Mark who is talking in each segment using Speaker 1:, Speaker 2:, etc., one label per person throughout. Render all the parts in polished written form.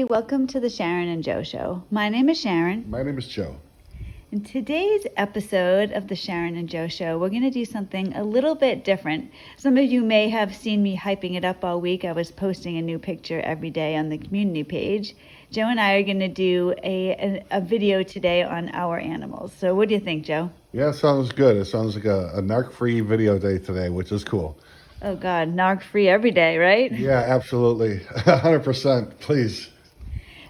Speaker 1: welcome to the Sharon and Joe Show. My name is Sharon.
Speaker 2: My name is Joe.
Speaker 1: In today's episode of the Sharon and Joe Show, we're going to do something a little bit different. Some of you may have seen me hyping it up all week. I was posting a new picture every day on the community page. Joe and I are going to do a video today on our animals. So what do you think, Joe?
Speaker 2: Yeah, it sounds good. It sounds like a narc-free video day today, which is cool.
Speaker 1: Oh, God, narc-free every day, right?
Speaker 2: Yeah, absolutely. 100%, please.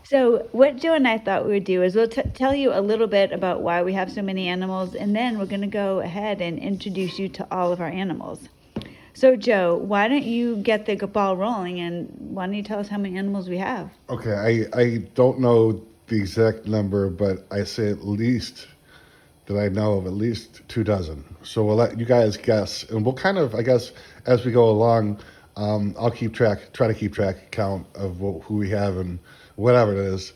Speaker 1: So what Joe and I thought we would do is we'll tell you a little bit about why we have so many animals, and then we're going to go ahead and introduce you to all of our animals. So Joe, why don't you get the ball rolling, and why don't you tell us how many animals we have?
Speaker 2: Okay, I don't know the exact number, but I say at least that I know of at least 24. So we'll let you guys guess, and we'll kind of, I guess, as we go along, I'll try to keep count of who we have and whatever it is.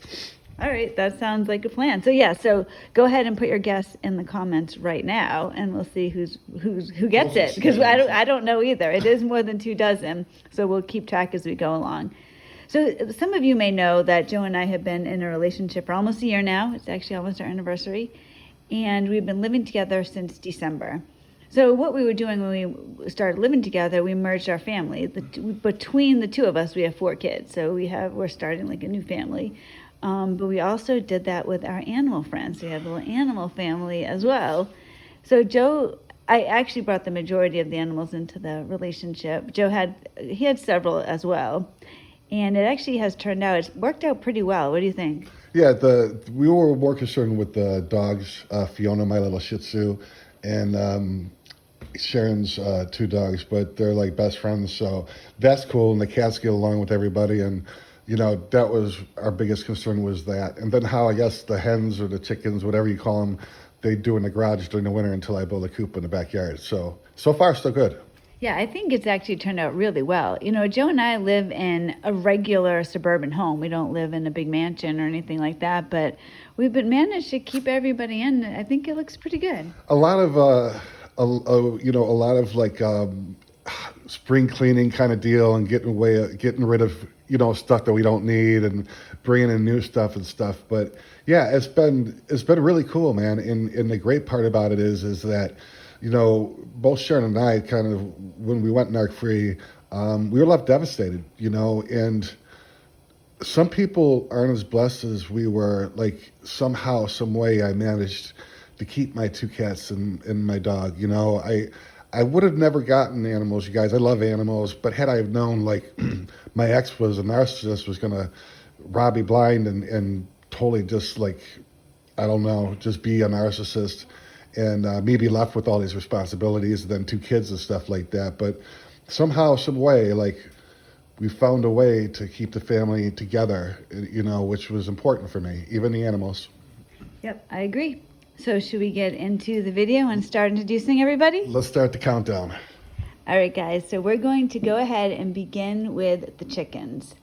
Speaker 1: All right, that sounds like a plan. So go ahead and put your guess in the comments right now, and we'll see who gets it, because I don't know either. It is more than 24, so we'll keep track as we go along. So some of you may know that Joe and I have been in a relationship for almost a year now. It's actually almost our anniversary, and we've been living together since December. So what we were doing when we started living together, we merged our family. Between the two of us, we have 4 kids. So we're starting like a new family. But we also did that with our animal friends. We had a little animal family as well. So Joe, I actually brought the majority of the animals into the relationship. Joe had several as well. And it actually has turned out, it's worked out pretty well. What do you think?
Speaker 2: Yeah, we were more concerned with the dogs, Fiona, my little Shih Tzu, and Sharon's 2 dogs, but they're like best friends, so that's cool. And the cats get along with everybody, and that was our biggest concern, was that. And then how, I guess, the hens or the chickens, whatever you call them, they do in the garage during the winter until I build a coop in the backyard. So far so good.
Speaker 1: Yeah, I think it's actually turned out really well. Joe and I live in a regular suburban home. We don't live in a big mansion or anything like that, but we've managed to keep everybody in. I think it looks pretty good.
Speaker 2: A lot of a lot of like spring cleaning kind of deal, and getting rid of stuff that we don't need and bringing in new stuff and stuff. But yeah, it's been really cool, man. And the great part about it is that both Sharon and I kind of, when we went narc free, we were left devastated, and some people aren't as blessed as we were. Like somehow, some way, I managed to keep my 2 cats and my dog. I would have never gotten animals, you guys. I love animals, but had I have known, like, my ex was a narcissist, was going to rob me blind and totally just, like, I don't know, just be a narcissist, and me be left with all these responsibilities, and then 2 kids and stuff like that. But somehow, some way, like, we found a way to keep the family together, which was important for me, even the animals.
Speaker 1: Yep, I agree. So should we get into the video and start introducing everybody?
Speaker 2: Let's start the countdown.
Speaker 1: All right, guys. So we're going to go ahead and begin with the chickens.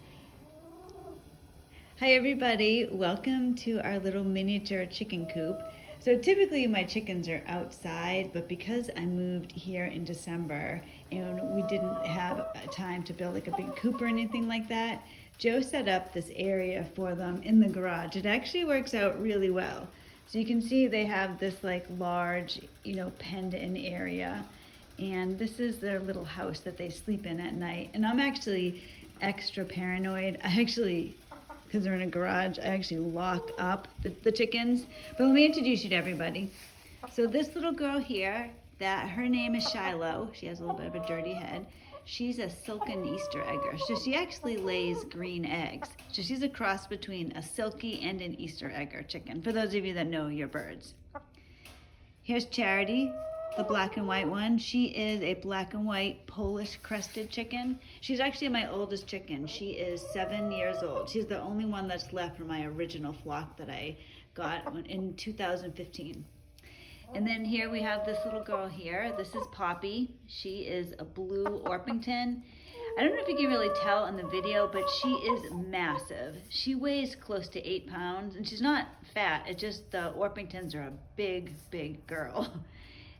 Speaker 1: Hi, everybody. Welcome to our little miniature chicken coop. So typically my chickens are outside, but because I moved here in December and we didn't have time to build like a big coop or anything like that, Joe set up this area for them in the garage. It actually works out really well. So you can see they have this like large, penned in area. And this is their little house that they sleep in at night. And I'm actually extra paranoid. Because they're in a garage, I actually lock up the chickens. But let me introduce you to everybody. So this little girl here, her name is Shiloh. She has a little bit of a dirty head. She's a silken Easter egger. So she actually lays green eggs. So she's a cross between a silky and an Easter egger chicken, for those of you that know your birds. Here's Charity, the black and white one. She is a black and white Polish crested chicken. She's actually my oldest chicken. She is 7 years old. She's the only one that's left from my original flock that I got in 2015. And then here we have this little girl here. This is Poppy. She is a blue Orpington. I don't know if you can really tell in the video, but she is massive. She weighs close to 8 pounds, and she's not fat. It's just the Orpingtons are a big, big girl.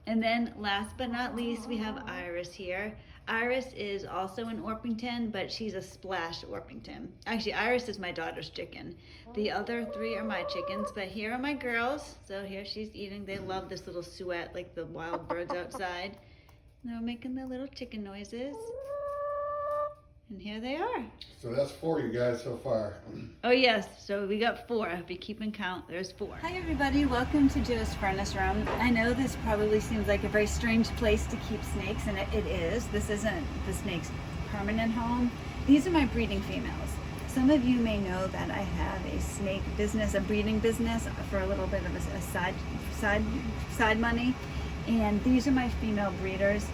Speaker 1: And then last but not least, we have Iris here. Iris is also an Orpington, but she's a splash Orpington. Actually, Iris is my daughter's chicken. The other 3 are my chickens, but here are my girls. So here she's eating. They love this little suet, like the wild birds outside. They're making their little chicken noises. And here they are.
Speaker 2: So that's 4 you guys so far.
Speaker 1: Oh yes, so we got 4. If you keep in count, there's 4. Hi everybody, welcome to Joe's Furnace Room. I know this probably seems like a very strange place to keep snakes, and it is. This isn't the snake's permanent home. These are my breeding females. Some of you may know that I have a snake business, a breeding business for a little bit of a side money. And these are my female breeders.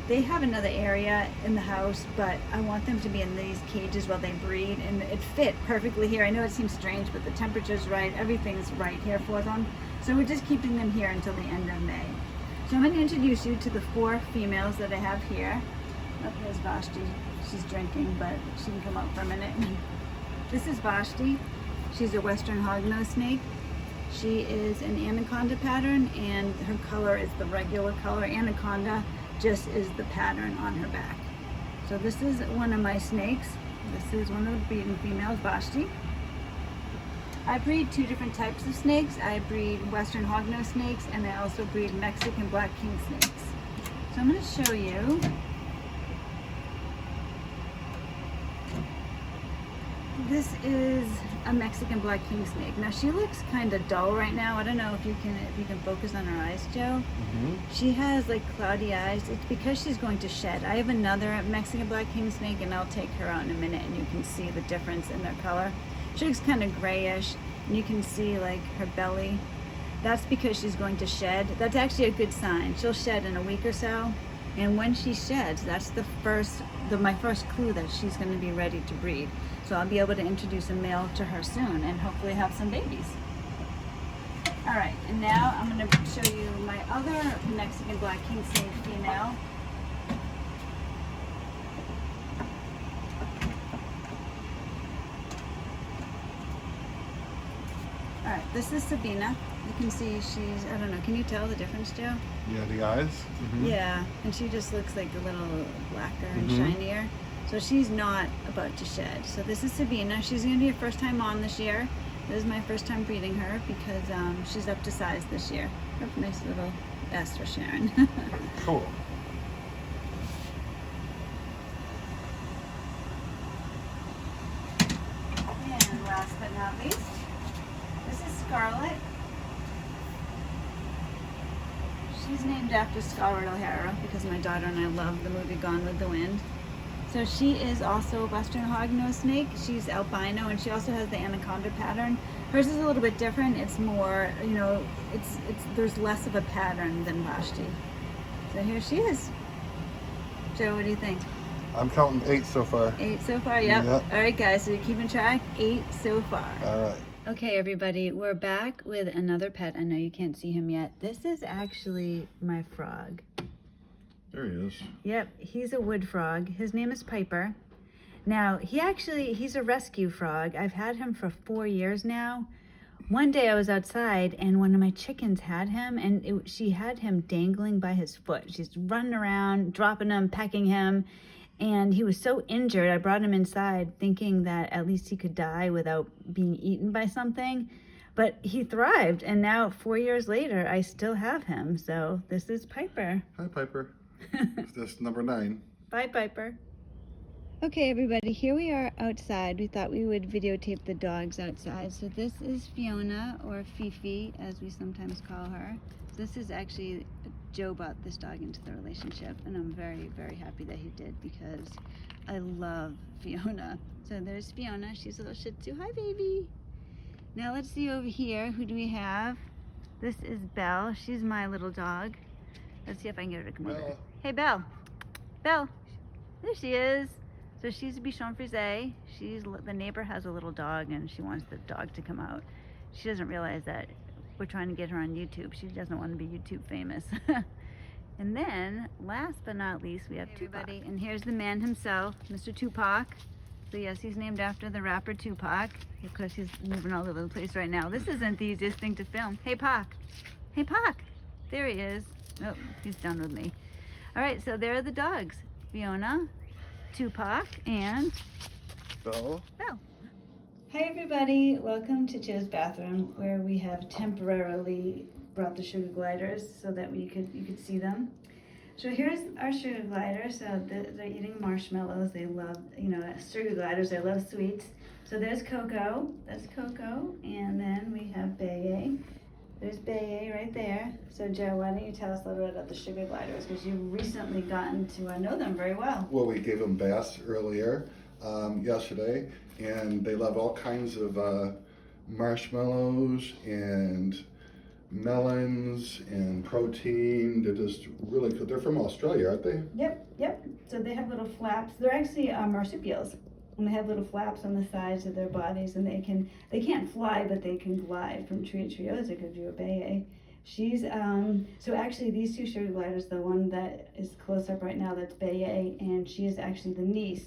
Speaker 1: They have another area in the house, but I want them to be in these cages while they breed, and it fit perfectly here. I know it seems strange, but the temperature's right, everything's right here for them. So we're just keeping them here until the end of May. So I'm going to introduce you to the 4 females that I have here. Oh, here's Vashti. She's drinking, but she can come out for a minute. This is Vashti. She's a Western Hognose snake. She is an anaconda pattern, and her color is the regular color. Anaconda just is the pattern on her back. So this is one of my snakes. This is one of the breeding females, Vashti. I breed 2 different types of snakes. I breed Western Hognose snakes, and I also breed Mexican black king snakes. So I'm going to show you. This is a Mexican black king snake. Now she looks kind of dull right now. I don't know if you can focus on her eyes, Joe. She has like cloudy eyes. It's because she's going to shed. I have another Mexican black king snake, and I'll take her out in a minute, and you can see the difference in their color. She looks kind of grayish, and you can see like her belly. That's because she's going to shed. That's actually a good sign. She'll shed in a week or so, and when she sheds, that's my first clue that she's going to be ready to breed. So I'll be able to introduce a male to her soon and hopefully have some babies. All right, and now I'm going to show you my other Mexican black king snake female. All right, this is Sabina. You can see she's, I don't know, can you tell the difference, Joe?
Speaker 2: Yeah, the eyes.
Speaker 1: Yeah, and she just looks like a little blacker and shinier. So she's not about to shed. So this is Sabina. She's going to be her first time on this year. This is my first time breeding her because she's up to size this year. Oh, nice little S for Sharon.
Speaker 2: Cool.
Speaker 1: And last but not least, this is Scarlett. She's named after Scarlett O'Hara because my daughter and I love the movie Gone with the Wind. So she is also a Western Hognose snake. She's albino, and she also has the anaconda pattern. Hers is a little bit different. It's more, you know, there's less of a pattern than Vashti. So here she is. Joe, what do you think?
Speaker 2: I'm counting 8 so far.
Speaker 1: 8 so far, yep.
Speaker 2: Yep.
Speaker 1: All right, guys, so you're keeping track? 8 so far.
Speaker 2: All right.
Speaker 1: Okay, everybody, we're back with another pet. I know you can't see him yet. This is actually my frog.
Speaker 2: There he is.
Speaker 1: Yep, he's a wood frog. His name is Piper. Now, he's a rescue frog. I've had him for 4 years now. One day I was outside and one of my chickens had him, and she had him dangling by his foot. She's running around, dropping him, pecking him, and he was so injured. I brought him inside thinking that at least he could die without being eaten by something. But he thrived, and now 4 years later, I still have him. So this is Piper.
Speaker 2: Hi, Piper. That's number 9.
Speaker 1: Bye, Piper. Okay, everybody, here we are outside. We thought we would videotape the dogs outside. So this is Fiona, or Fifi, as we sometimes call her. This is actually, Joe brought this dog into the relationship, and I'm very, very happy that he did because I love Fiona. So there's Fiona. She's a little Shih Tzu. Hi, baby. Now let's see over here. Who do we have? This is Belle. She's my little dog. Let's see if I can get her to come over. Hey, Belle. Belle. There she is. So she's a Bichon Frise. The neighbor has a little dog, and she wants the dog to come out. She doesn't realize that we're trying to get her on YouTube. She doesn't want to be YouTube famous. And then, last but not least, we have Tupac. And here's the man himself, Mr. Tupac. So yes, he's named after the rapper Tupac. Of course, he's moving all over the place right now. This isn't the easiest thing to film. Hey, Pac. Hey, Pac. There he is. Oh, he's done with me. All right, so there are the dogs. Fiona, Tupac, and
Speaker 2: Bella.
Speaker 1: Belle. Hi everybody, welcome to Joe's bathroom where we have temporarily brought the sugar gliders so that you could see them. So here's our sugar gliders. So they're eating marshmallows. They love, sugar gliders. They love sweets. So there's Coco. That's Coco. And then we have Betta. There's Betta right there. So Joe, why don't you tell us a little bit about the sugar gliders, because you've recently gotten to know them very well.
Speaker 2: Well, we gave them baths earlier yesterday, and they love all kinds of marshmallows and melons and protein. They're just really good. They're from Australia, aren't they?
Speaker 1: Yep. So they have little flaps. They're actually marsupials, and they have little flaps on the sides of their bodies, and they can't fly, but they can glide from tree to tree. Oh, that's a good view of Betta. She's so actually these two sugar gliders, the one that is close up right now, that's Betta, and she is actually the niece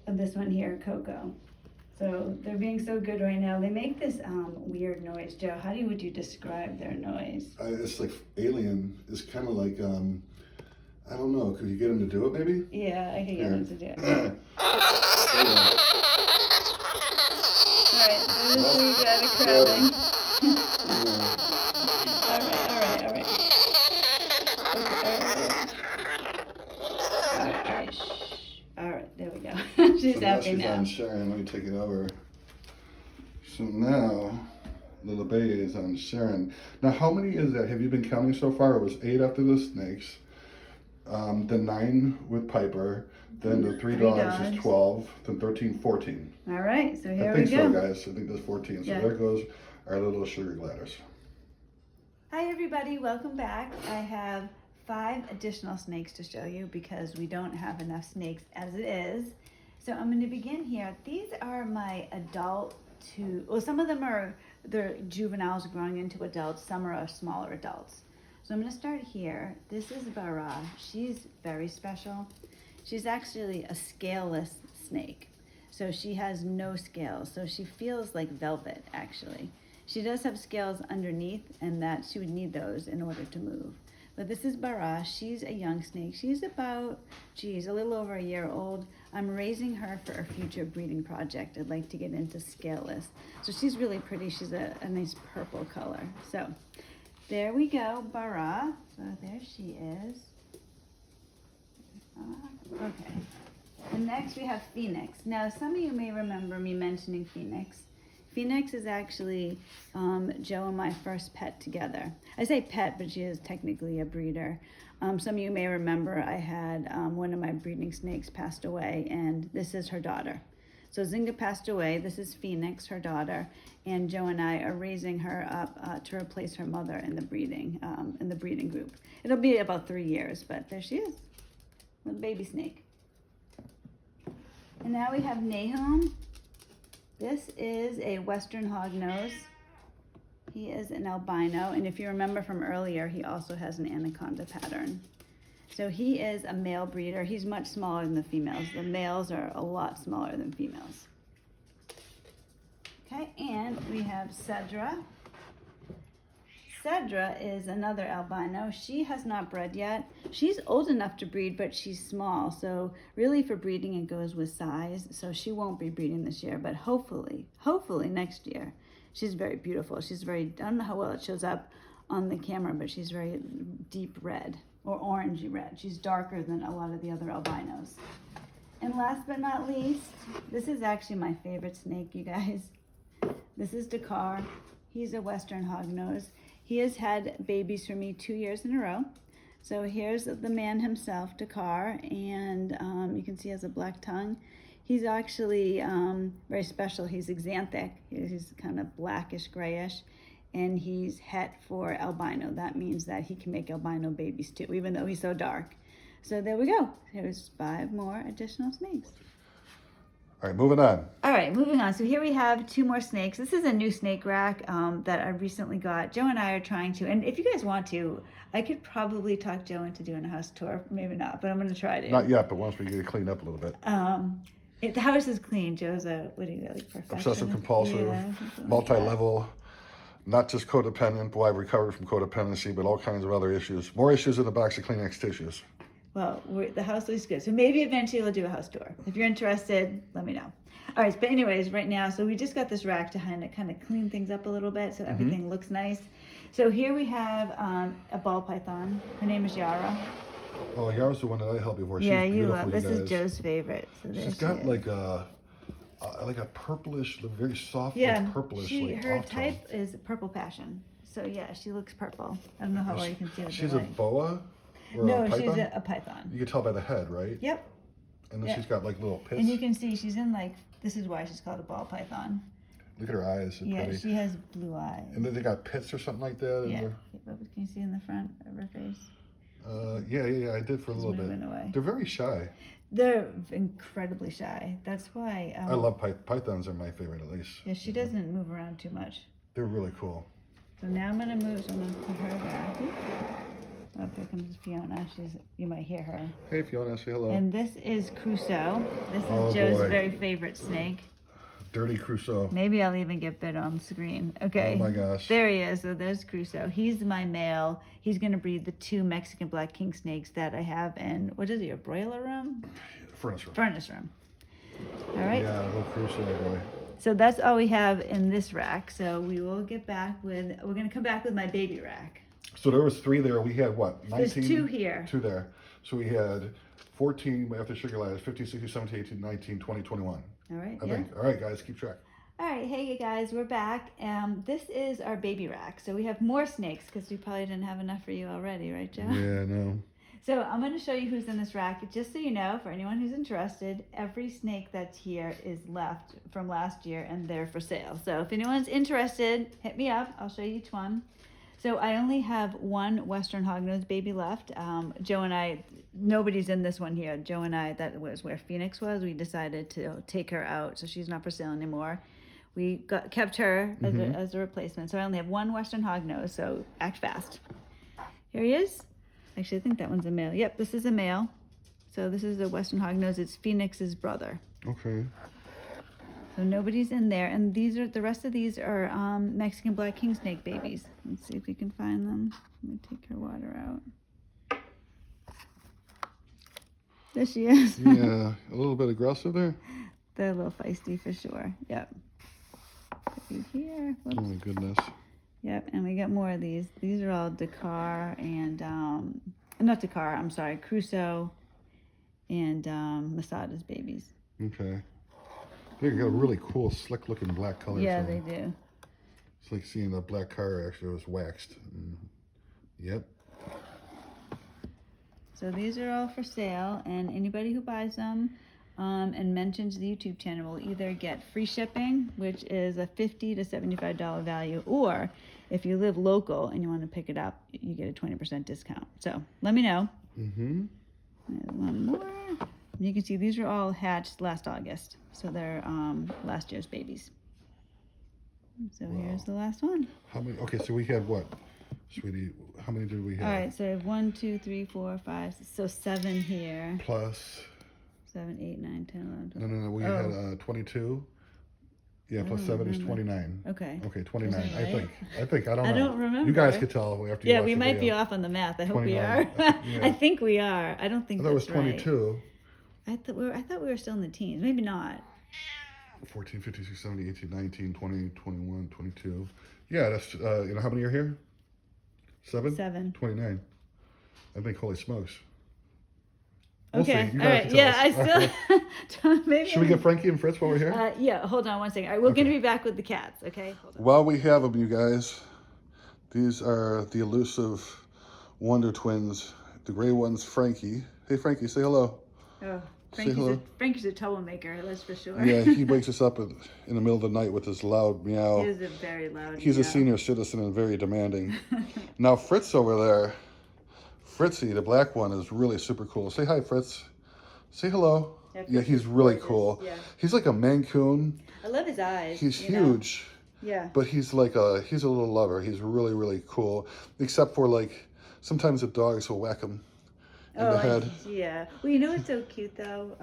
Speaker 1: of this one here, Coco. So they're being so good right now. They make this weird noise. Joe, would you describe their noise?
Speaker 2: It's like alien. It's kind of like, I don't know. Could you get him to do it maybe?
Speaker 1: Yeah, I can get him to do it. Alright, so this is out of crowding. Alright. Alright, there we go. She's happy now.
Speaker 2: She's on Sharon. Let me take it over. So now, little Betta is on Sharon. Now, how many is that? Have you been counting so far? It was 8 after the snakes, then 9 with Piper, then the three dogs is 12, then 13, 14.
Speaker 1: All right, so here
Speaker 2: we go. I think so,
Speaker 1: go.
Speaker 2: guys. I think there's 14. So
Speaker 1: yeah.
Speaker 2: There goes our little sugar gliders.
Speaker 1: Hi, everybody. Welcome back. I have 5 additional snakes to show you because we don't have enough snakes as it is. So I'm going to begin here. These are my some of them they're juveniles growing into adults. Some are smaller adults. So I'm going to start here. This is Betta. She's very special. She's actually a scaleless snake. So she has no scales. So she feels like velvet, actually. She does have scales underneath, and that she would need those in order to move. But this is Betta. She's a young snake. She's about, a little over a year old. I'm raising her for a future breeding project. I'd like to get into scaleless. So she's really pretty. She's a nice purple color. So there we go, Betta. So there she is. Okay. And next we have Phoenix. Now, some of you may remember me mentioning Phoenix. Phoenix is actually Joe and my first pet together. I say pet, but she is technically a breeder. Some of you may remember I had one of my breeding snakes passed away, and this is her daughter. So Zinga passed away. This is Phoenix, her daughter, and Joe and I are raising her up to replace her mother in the breeding group. It'll be about 3 years, but there she is, little baby snake. And now we have Nahum. This is a Western Hognose. He is an albino, and if you remember from earlier, he also has an anaconda pattern. So he is a male breeder. He's much smaller than the females. The males are a lot smaller than females. Okay, and we have Cedra. Cedra is another albino. She has not bred yet. She's old enough to breed, but she's small. So really for breeding, it goes with size. So she won't be breeding this year, but hopefully next year. She's very beautiful. I don't know how well it shows up on the camera, but she's very deep red or orangey red. She's darker than a lot of the other albinos. And last but not least, this is actually my favorite snake, you guys. This is Dakar. He's a Western Hognose. He has had babies for me 2 years in a row. So here's the man himself, Dakar, and you can see he has a black tongue. He's actually very special. He's xanthic. He's kind of blackish grayish, and he's het for albino. That means that he can make albino babies too, even though he's so dark. So there we go. There's 5 more additional snakes.
Speaker 2: All right, moving on.
Speaker 1: All right, moving on. So here we have 2 more snakes. This is a new snake rack that I recently got. Joe and I are trying to, and if you guys want to, I could probably talk Joe into doing a house tour. Maybe not, but I'm going to try to.
Speaker 2: Not yet, but once we get it cleaned up a little bit.
Speaker 1: The house is clean. Joe's perfectionist?
Speaker 2: Obsessive compulsive, multi-level, not just codependent. Boy, I've recovered from codependency, but all kinds of other issues. More issues in the box of Kleenex tissues.
Speaker 1: Well, the house looks good. So maybe eventually we'll do a house tour. If you're interested, let me know. All right, but anyways, right now, so we just got this rack to kind of clean things up a little bit so everything looks nice. So here we have a ball python. Her name is Yara.
Speaker 2: Oh, Yara's the one that I held before. She's
Speaker 1: Yeah, you
Speaker 2: beautiful,
Speaker 1: love. This is Joe's favorite. So
Speaker 2: she's got like a purplish, very soft, like purplish.
Speaker 1: Her type is purple passion. So yeah, she looks purple. I don't know how well you can see it.
Speaker 2: She's a boa? Or
Speaker 1: no,
Speaker 2: a python?
Speaker 1: she's a python.
Speaker 2: You can tell by the head, right?
Speaker 1: Yep.
Speaker 2: And then she's got like little pits.
Speaker 1: And you can see she's in like, this is why she's called a ball python.
Speaker 2: Look at her eyes.
Speaker 1: Yeah,
Speaker 2: pretty.
Speaker 1: she has blue eyes.
Speaker 2: And then they got pits or something like that.
Speaker 1: Yeah. Can you see in the front of her face?
Speaker 2: Yeah, I did for a little bit.
Speaker 1: Away.
Speaker 2: They're very shy.
Speaker 1: They're incredibly shy. That's why.
Speaker 2: I love pythons. Are my favorite, at least.
Speaker 1: Yeah, she doesn't move around too much.
Speaker 2: They're really cool.
Speaker 1: So now I'm gonna move. So I'm gonna put her back. Oh, here comes Fiona. You might hear her.
Speaker 2: Hey, Fiona, say hello.
Speaker 1: And this is Crusoe. This is Joe's very favorite snake.
Speaker 2: Dirty Crusoe.
Speaker 1: Maybe I'll even get Betta on the screen. Okay.
Speaker 2: Oh my gosh.
Speaker 1: There he is. So there's Crusoe. He's my male. He's going to breed the 2 Mexican black king snakes that I have in, what is he, a broiler room?
Speaker 2: Furnace room.
Speaker 1: Furnace room. All right.
Speaker 2: Yeah, little Crusoe boy.
Speaker 1: So that's all we have in this rack. So we will get back with, we're going to come back with my baby rack.
Speaker 2: So there was 3 there. We had what? 19?
Speaker 1: There's 2 here.
Speaker 2: 2 there. So we had 14 after sugar glides, 15, 16, 17, 18, 19, 20, 21.
Speaker 1: All right.
Speaker 2: I think. All right, guys, keep track.
Speaker 1: All right, hey guys, we're back. This is our baby rack. So we have more snakes because we probably didn't have enough for you already, right, Joe?
Speaker 2: Yeah, no.
Speaker 1: So I'm going to show you who's in this rack. Just so you know, for anyone who's interested, every snake that's here is left from last year and they're for sale. So if anyone's interested, hit me up. I'll show you each one. So I only have 1 Western Hognose baby left. Joe and I, nobody's in this one here. Joe and I, that was where Phoenix was. We decided to take her out, so she's not for sale anymore. We kept her as a replacement. So I only have 1 Western Hognose, so act fast. Here he is. Actually, I think that one's a male. Yep, this is a male. So this is a Western Hognose. It's Phoenix's brother.
Speaker 2: Okay.
Speaker 1: So nobody's in there. And the rest of these are Mexican black king snake babies. Let's see if we can find them. Let me take her water out. There she is.
Speaker 2: Yeah, a little bit aggressive there.
Speaker 1: They're a little feisty for sure. Yep. Here. Whoops.
Speaker 2: Oh my goodness.
Speaker 1: Yep, and we got more of these. These are all Dakar and, not Dakar, I'm sorry, Crusoe and Masada's babies.
Speaker 2: Okay. They got a really cool, slick looking black color.
Speaker 1: Yeah, they do.
Speaker 2: It's like seeing a black car actually was waxed. Yep.
Speaker 1: So these are all for sale, and anybody who buys them and mentions the YouTube channel will either get free shipping, which is a $50 to $75 value, or if you live local and you want to pick it up, you get a 20% discount. So let me know.
Speaker 2: Mm-hmm.
Speaker 1: There's one more. You can see these are all hatched last August, so they're last year's babies. So here's the last one.
Speaker 2: How many? Okay, so we had what, sweetie? How many did we have?
Speaker 1: All right, so I have 1, 2, 3, 4, 5, so 7 here.
Speaker 2: Plus.
Speaker 1: 7, 8, 9, 10, 11, 12.
Speaker 2: No. We had 22. Yeah, plus 7 is 29.
Speaker 1: Okay.
Speaker 2: Okay, 29.
Speaker 1: Right?
Speaker 2: I think. I don't know.
Speaker 1: I don't remember.
Speaker 2: You guys could tell after you
Speaker 1: Yeah,
Speaker 2: watch
Speaker 1: we
Speaker 2: the
Speaker 1: might be
Speaker 2: video.
Speaker 1: off on the math. I hope we
Speaker 2: 29.
Speaker 1: are.
Speaker 2: Yeah.
Speaker 1: I think we are. I don't think
Speaker 2: I thought it was
Speaker 1: that's right.
Speaker 2: 22.
Speaker 1: I thought we were still in the teens. Maybe not.
Speaker 2: 14, 15, 16, 17, 18, 19, 20, 21, 22. Yeah, that's, how many are here? 7?
Speaker 1: 7.
Speaker 2: 29. I think, holy smokes.
Speaker 1: Okay,
Speaker 2: see. You
Speaker 1: all
Speaker 2: guys
Speaker 1: right.
Speaker 2: can tell
Speaker 1: Yeah,
Speaker 2: us.
Speaker 1: I still. Maybe
Speaker 2: Should we get Frankie and Fritz while we're here?
Speaker 1: Yeah, hold on one second. All right, we're going to be back with the cats, okay? Hold on.
Speaker 2: While we have them, you guys, these are the Elusive Wonder Twins. The gray one's Frankie. Hey, Frankie, say hello.
Speaker 1: Oh,
Speaker 2: Say hello.
Speaker 1: Frankie's a troublemaker, that's for sure.
Speaker 2: Yeah, he wakes us up in the middle of the night with his loud meow.
Speaker 1: He is a very loud
Speaker 2: He's
Speaker 1: meow.
Speaker 2: a senior citizen and very demanding. Now, Fritz over there, Fritzy, the black one, is really super cool. Say hi, Fritz. Say hello. Yeah, he's really cool.
Speaker 1: Yeah.
Speaker 2: He's like a Mancoon.
Speaker 1: I love his eyes.
Speaker 2: He's huge.
Speaker 1: Yeah.
Speaker 2: But he's a little lover. He's really, really cool. Except for like, sometimes the dogs will whack him in the head.
Speaker 1: Yeah. Well, you know what's so cute though?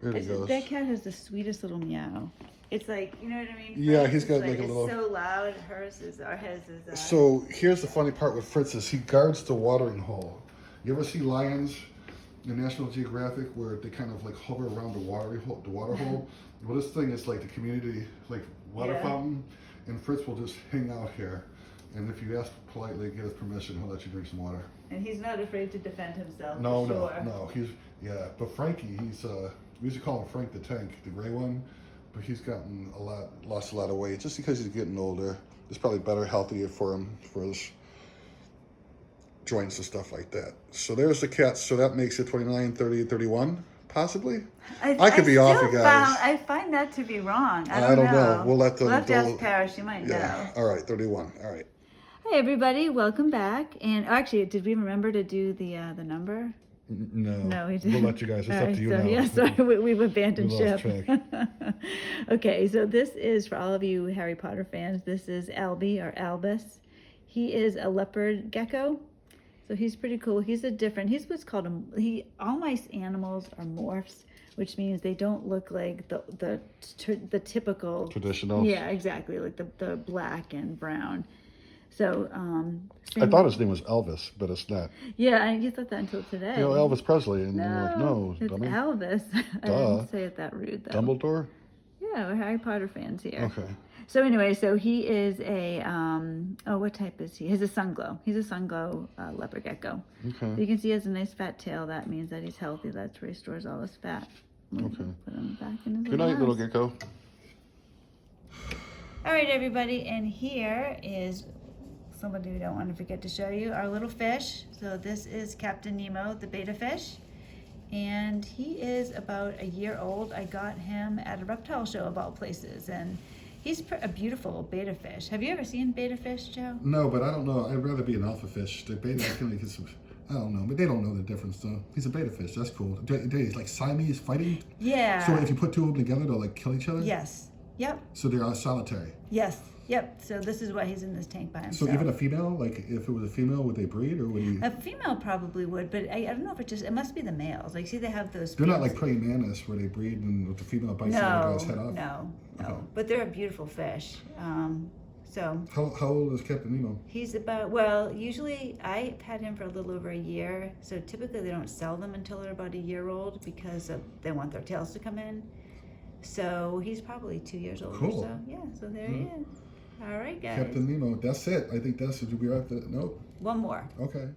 Speaker 2: There he goes.
Speaker 1: That cat has the sweetest little meow. It's like, you know what I mean?
Speaker 2: Yeah,
Speaker 1: Hers
Speaker 2: he's
Speaker 1: is
Speaker 2: got like a little.
Speaker 1: It's so loud. His is.
Speaker 2: So here's the funny part with Fritz is he guards the watering hole. You ever see lions in National Geographic where they kind of like hover around the water hole. Well, this thing is like the community like water fountain, and Fritz will just hang out here. And if you ask politely, get his permission, he'll let you drink some water.
Speaker 1: And he's not afraid to defend himself.
Speaker 2: No,
Speaker 1: for sure.
Speaker 2: no. But Frankie, we used to call him Frank the Tank, the gray one. But he's lost a lot of weight just because he's getting older. It's probably better, healthier for him, for his joints and stuff like that. So there's the cats. So that makes it 29, 30, 31, possibly. I could be off, you guys.
Speaker 1: I find that to be wrong. I don't
Speaker 2: know. We'll have
Speaker 1: to ask Paris. She might know.
Speaker 2: All right, 31. All right.
Speaker 1: Hi, everybody. Welcome back. And actually, did we remember to do the number?
Speaker 2: No,
Speaker 1: we didn't.
Speaker 2: We'll let you guys. It's up to you now.
Speaker 1: Yeah, sorry, we've abandoned
Speaker 2: lost
Speaker 1: ship.
Speaker 2: track.
Speaker 1: Okay, so this is for all of you Harry Potter fans. This is Albie or Albus. He is a leopard gecko, so he's pretty cool. He's what's called all my animals are morphs, which means they don't look like the typical
Speaker 2: Traditional.
Speaker 1: Yeah, exactly, like the black and brown. So,
Speaker 2: I thought his name was Elvis, but it's not.
Speaker 1: Yeah, you thought that until today.
Speaker 2: Elvis Presley, and
Speaker 1: no,
Speaker 2: you're like, no,
Speaker 1: it's
Speaker 2: dummy.
Speaker 1: Elvis. I didn't say it that rude, though.
Speaker 2: Dumbledore?
Speaker 1: Yeah, we're Harry Potter fans here.
Speaker 2: Okay.
Speaker 1: So anyway, he is a, what type is he? He's a sunglow. He's a sunglow leopard gecko.
Speaker 2: Okay.
Speaker 1: You can see he has a nice fat tail. That means that he's healthy. That's where he stores all his fat.
Speaker 2: Okay.
Speaker 1: Put him back in his
Speaker 2: Good night, little gecko.
Speaker 1: All right, everybody, and here is somebody we don't want to forget to show you, our little fish. So this is Captain Nemo, the betta fish, and he is about a year old. I got him at a reptile show of all places, and he's a beautiful betta fish. Have you ever seen betta fish, Joe?
Speaker 2: No, but I don't know. I'd rather be an alpha fish. The beta, I don't know, but they don't know the difference, though. He's a beta fish. That's cool. He's like Siamese fighting.
Speaker 1: Yeah.
Speaker 2: So if you put two of them together, they'll like kill each other.
Speaker 1: Yes. Yep.
Speaker 2: So they are solitary.
Speaker 1: Yes. Yep. So this is why he's in this tank by himself.
Speaker 2: So even a female, like if it was a female, would they breed or would he?
Speaker 1: A female probably would, but I don't know if it must be the males. Like, see, they have those.
Speaker 2: They're not like praying mantis where they breed and the female bites the other guy's head off.
Speaker 1: No.
Speaker 2: Okay.
Speaker 1: But they're a beautiful fish. So.
Speaker 2: How old is Captain Nemo?
Speaker 1: He's usually I've had him for a little over a year. So typically they don't sell them until they're about a year old because they want their tails to come in. So he's probably 2 years old or so. Yeah, so there he is. All right, guys.
Speaker 2: Captain Nemo. That's it. I think that's it. Do we have to? Nope.
Speaker 1: One more.
Speaker 2: Okay.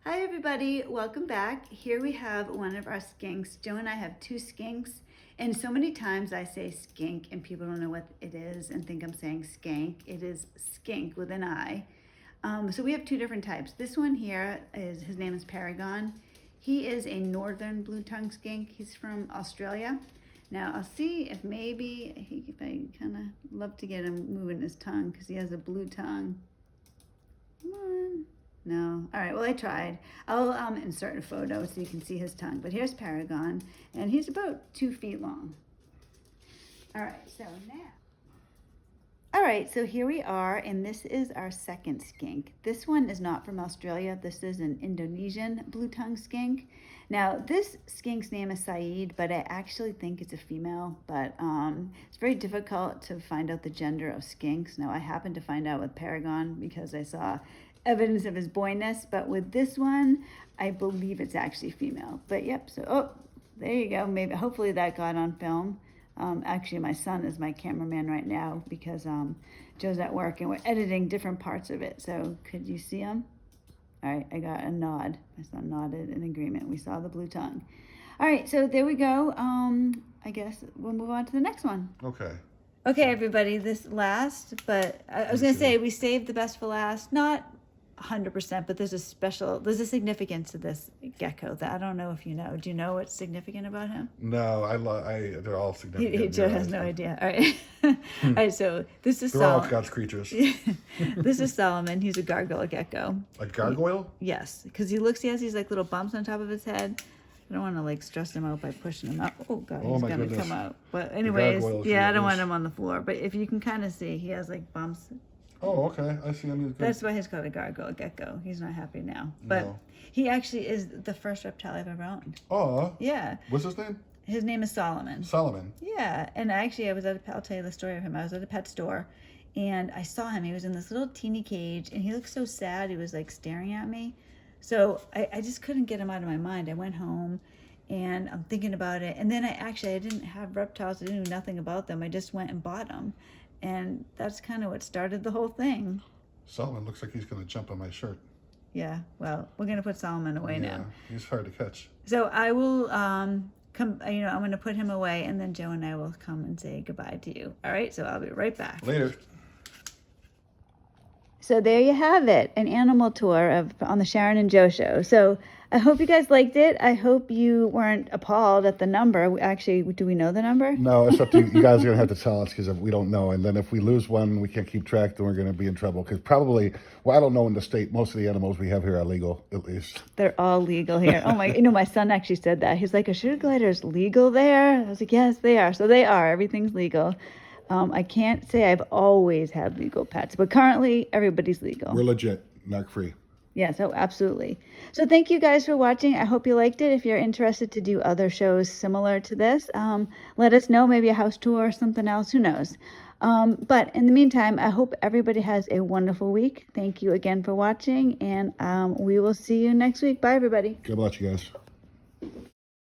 Speaker 1: Hi, everybody. Welcome back. Here we have one of our skinks. Joe and I have two skinks. And so many times I say skink and people don't know what it is and think I'm saying skank. It is skink with an I. So we have two different types. This one here his name is Paragon. He is a northern blue-tongued skink. He's from Australia. Now, I'll see if I kind of love to get him moving his tongue because he has a blue tongue. Come on. No. All right, well, I tried. I'll insert a photo so you can see his tongue. But here's Paragon, and he's about 2 feet long. All right, so now. All right, so here we are, and this is our second skink. This one is not from Australia. This is an Indonesian blue-tongued skink. Now, this skink's name is Saeed, but I actually think it's a female, but it's very difficult to find out the gender of skinks. Now, I happened to find out with Paragon because I saw evidence of his boyness, but with this one, I believe it's actually female. But yep, so, there you go. Maybe, hopefully that got on film. Actually, my son is my cameraman right now because Joe's at work and we're editing different parts of it. So could you see him? All right, I got a nod. My son nodded in agreement. We saw the blue tongue. All right, so there we go. I guess we'll move on to the next one.
Speaker 2: Okay.
Speaker 1: Okay, everybody, this last, but I was going to say we saved the best for last. Not 100%, but there's a significance to this gecko that I don't know if you know. Do you know what's significant about him?
Speaker 2: No, they're all significant.
Speaker 1: Joe has no idea. All right. All right, so this is
Speaker 2: They're all God's creatures.
Speaker 1: This is Solomon. He's a gargoyle gecko.
Speaker 2: A gargoyle?
Speaker 1: Yes, because he has these like little bumps on top of his head. I don't want to like stress him out by pushing him out. Oh God, he's gonna come out. But anyways, yeah, I don't want him on the floor. But if you can kind of see, he has like bumps.
Speaker 2: Oh, okay. I see.
Speaker 1: That's why he's called a gargoyle gecko. He's not happy now. But he actually is the first reptile I've ever owned.
Speaker 2: Oh.
Speaker 1: Yeah.
Speaker 2: What's his name?
Speaker 1: His name is Solomon.
Speaker 2: Solomon.
Speaker 1: Yeah. And actually, I'll tell you the story of him. I was at a pet store and I saw him. He was in this little teeny cage and he looked so sad. He was like staring at me. So I just couldn't get them out of my mind. I went home and I'm thinking about it. And then I didn't have reptiles. I didn't know nothing about them. I just went and bought them. And that's kind of what started the whole thing.
Speaker 2: Solomon looks like he's going to jump on my shirt.
Speaker 1: Yeah, well, we're going to put Solomon away now.
Speaker 2: He's hard to catch.
Speaker 1: So I will I'm going to put him away, and then Joe and I will come and say goodbye to you. All right, so I'll be right back.
Speaker 2: Later.
Speaker 1: So there you have it, an animal tour on the Sharon and Joe show. So I hope you guys liked it. I hope you weren't appalled at the number. Actually, do we know the number?
Speaker 2: No, it's up to you. You guys are going to have to tell us because we don't know. And then if we lose one, we can't keep track, then we're going to be in trouble. Because probably, well, I don't know in the state, most of the animals we have here are legal, at least.
Speaker 1: They're all legal here. Oh my, my son actually said that. He's like, are sugar gliders legal there? I was like, yes, they are. So they are. Everything's legal. I can't say I've always had legal pets, but currently everybody's legal.
Speaker 2: We're legit, narc free.
Speaker 1: Yes, oh, absolutely. So thank you guys for watching. I hope you liked it. If you're interested to do other shows similar to this, let us know, maybe a house tour or something else, who knows. But in the meantime, I hope everybody has a wonderful week. Thank you again for watching, and we will see you next week. Bye, everybody.
Speaker 2: God bless you guys.